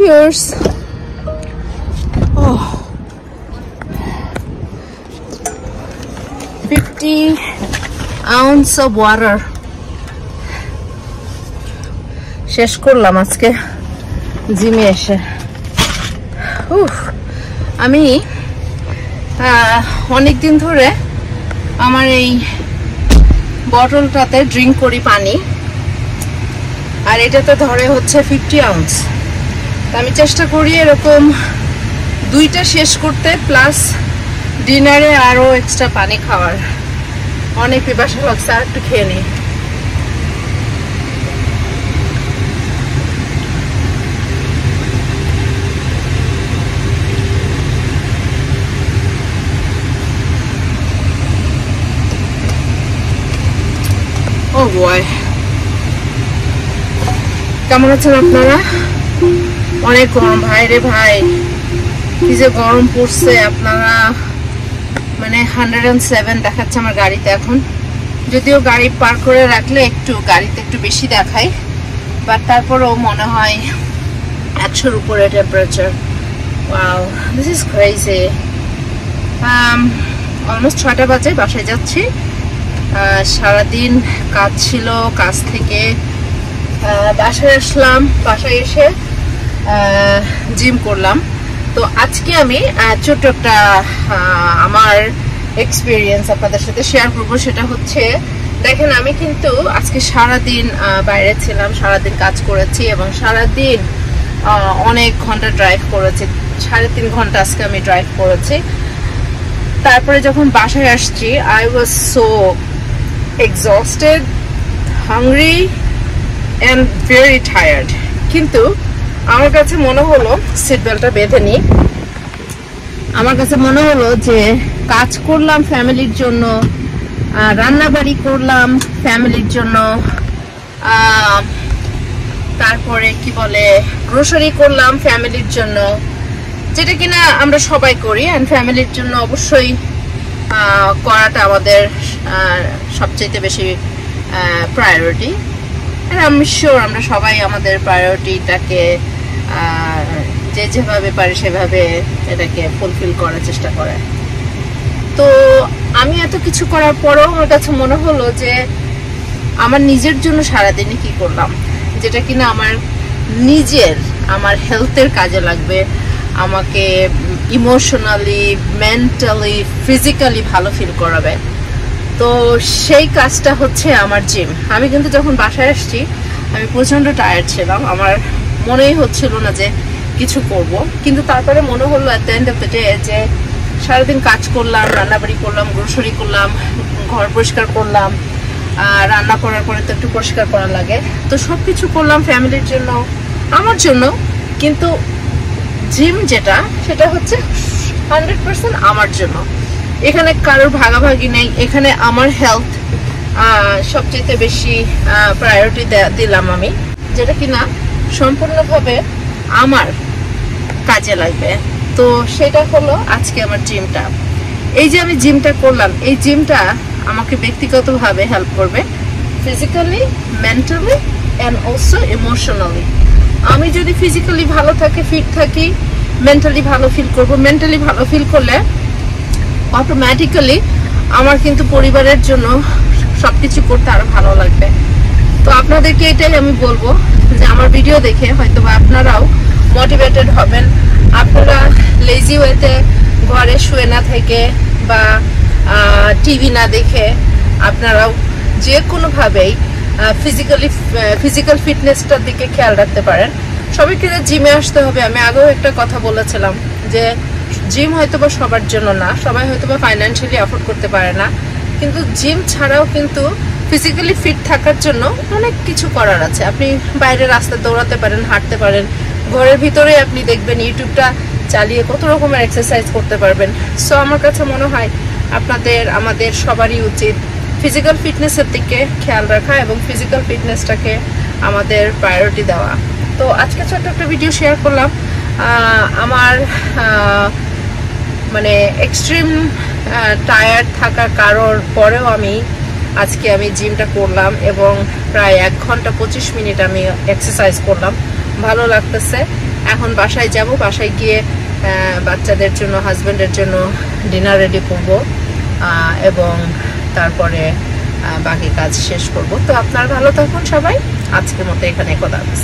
viewers. Oh, 50 ounce of water. শেষ করলাম আজকে জিমে এসে। আমি অনেকদিন ধরে আমার এই বটলটাতে ড্রিঙ্ক করি পানি, আর এটাতে ধরে হচ্ছে 50 আউন্স। আমি চেষ্টা করি এরকম 2টা শেষ করতে, প্লাস ডিনারে আরো এক্সট্রা পানি খাওয়ার। অনেক পিপাসা লাগছে, আর একটু খেয়ে নিই। Oh boy, কেমন আছেন আপনারা? অনেক গরম ভাই রে ভাই, কি যে গরম পড়ছে। আপনারা মানে 107 দেখাচ্ছে আমার গাড়িতে এখন, যদিও গাড়ি পার করে রাখলে একটু গাড়িতে একটু বেশি দেখায়, বাট তারপরেও মনে হয় 100-র উপরে temperature. Wow, this is crazy. Almost 6টা বাজে, বাসায় যাচ্ছি। সারাদিন কাজ ছিল, কাজ থেকে বাসায় আসলাম, বাসায় এসে জিম করলাম। তো আজকে আমি ছোট্ট একটা আমার এক্সপিরিয়েন্স আপনাদের সাথে শেয়ার করব। সেটা হচ্ছে, দেখেন আমি কিন্তু আজকে সারাদিন বাইরে ছিলাম, সারাদিন কাজ করেছি এবং সারাদিন অনেক ঘন্টা ড্রাইভ করেছি। 3.5 ঘন্টা আজকে আমি ড্রাইভ করেছি। তারপরে যখন বাসায় আসছি, I was so exhausted, hungry and very tired. কিন্তু আমার কাছে মনে হলো, সিট বেল্টটা বেঁধে নি, আমার কাছে মনে হলো যে কাজ করলাম ফ্যামিলির জন্য, রান্নাবাড়ি করলাম ফ্যামিলির জন্য, তারপরে কি বলে গ্রোসারি করলাম ফ্যামিলির জন্য, যেটা কিনা আমরা সবাই করি। অ্যান্ড ফ্যামিলির জন্য অবশ্যই করাটা আমাদের সবচেয়ে বেশি প্রায়োরিটি। আমি শিওর আমরা সবাই আমাদের প্রায়োরিটিটাকে যে যেভাবে পারে সেভাবে এটাকে ফুলফিল করার চেষ্টা করে। তো আমি এত কিছু করার পরেও আমার কাছে মনে হলো যে আমার নিজের জন্য সারাদিনে কি করলাম, যেটা কিনা আমার হেলথের কাজে লাগবে, আমাকে ইমোশনালি, মেন্টালি, ফিজিক্যালি ভালো ফিল করাবে। তো সেই কাজটা হচ্ছে আমার জিম। আমি কিন্তু যখন বাসায় আসছি আমি প্রচন্ড টায়ার্ড ছিলাম, আমার মনেই হচ্ছিল না যে কিছু করব। কিন্তু তারপরে মনে হলো at the end of the day যে সারাদিন কাজ করলাম, রান্নাবাড়ি করলাম, গ্রোসারি করলাম, ঘর পরিষ্কার করলাম, রান্না করার পরে তো একটু পরিষ্কার করা লাগে, তো সবকিছু করলাম ফ্যামিলির জন্য, আমার জন্য। কিন্তু জিম যেটা, সেটা হচ্ছে 100% আমার জন্য। এখানে কারোর ভাগাভাগি নেই, এখানে আমার হেলথ সবচেয়ে বেশি প্রায়োরিটি দিলাম আমি, যেটা কিনা সম্পূর্ণভাবে আমার কাজে লাগবে। তো সেটা হলো আজকে আমার জিমটা। এই যে আমি জিমটা করলাম, এই জিমটা আমাকে ব্যক্তিগতভাবে হেল্প করবে, physically, mentally and also emotionally. আমি যদি ফিজিক্যালি ভালো থাকি, ফিট থাকি, মেন্টালি ভালো ফিল করব। মেন্টালি ভালো ফিল করলে অটোমেটিক্যালি আমার কিন্তু পরিবারের জন্য সবকিছু করতে আরো ভালো লাগবে। তো আপনাদেরকে এটাই আমি বলবো যে আমার ভিডিও দেখে হয়তো বা আপনারাও মোটিভেটেড হবেন। আপনারা লেজি ওয়েতে ঘরে শুয়ে না থেকে বা টিভি না দেখে আপনারাও যে কোনোভাবেই ফিজিক্যাল ফিটনেসটার দিকে খেয়াল রাখতে পারেন। সবাইকে জিমে আসতে হবে। আমি আগেও একটা কথা বলেছিলাম যে জিম হয়তো বা সবার জন্য না, সবাই হয়তো বা ফাইন্যান্সিয়ালি অ্যাফোর্ড করতে পারে না, কিন্তু জিম ছাড়াও কিন্তু ফিজিক্যালি ফিট থাকার জন্য অনেক কিছু করার আছে। আপনি বাইরে রাস্তায় দৌড়াতে পারেন, হাঁটতে পারেন, ঘরের ভিতরে আপনি দেখবেন ইউটিউবটা চালিয়ে কত রকমের এক্সারসাইজ করতে পারবেন। সো আমার কাছে মনে হয় আমাদের সবারই উচিত ফিজিক্যাল ফিটনেসের দিকে খেয়াল রাখা এবং ফিজিক্যাল ফিটনেসটাকে আমাদের প্রায়োরিটি দেওয়া। তো আজকে ছোট্ট একটা ভিডিও শেয়ার করলাম। আমার মানে এক্সট্রিম টায়ার্ড থাকার কারণ পরেও আজকে আমি জিমটা করলাম এবং প্রায় 1 ঘন্টা 25 মিনিট আমি এক্সারসাইজ করলাম। ভালো লাগতেছে। এখন বাসায় যাব, বাসায় গিয়ে বাচ্চাদের জন্য, হাজবেন্ডের জন্য ডিনার রেডি করব এবং তারপরে বাকি কাজ শেষ করব। তো আপনারা ভালো থাকুন সবাই, আজকের মতো এখানে খোদা হাফেজ।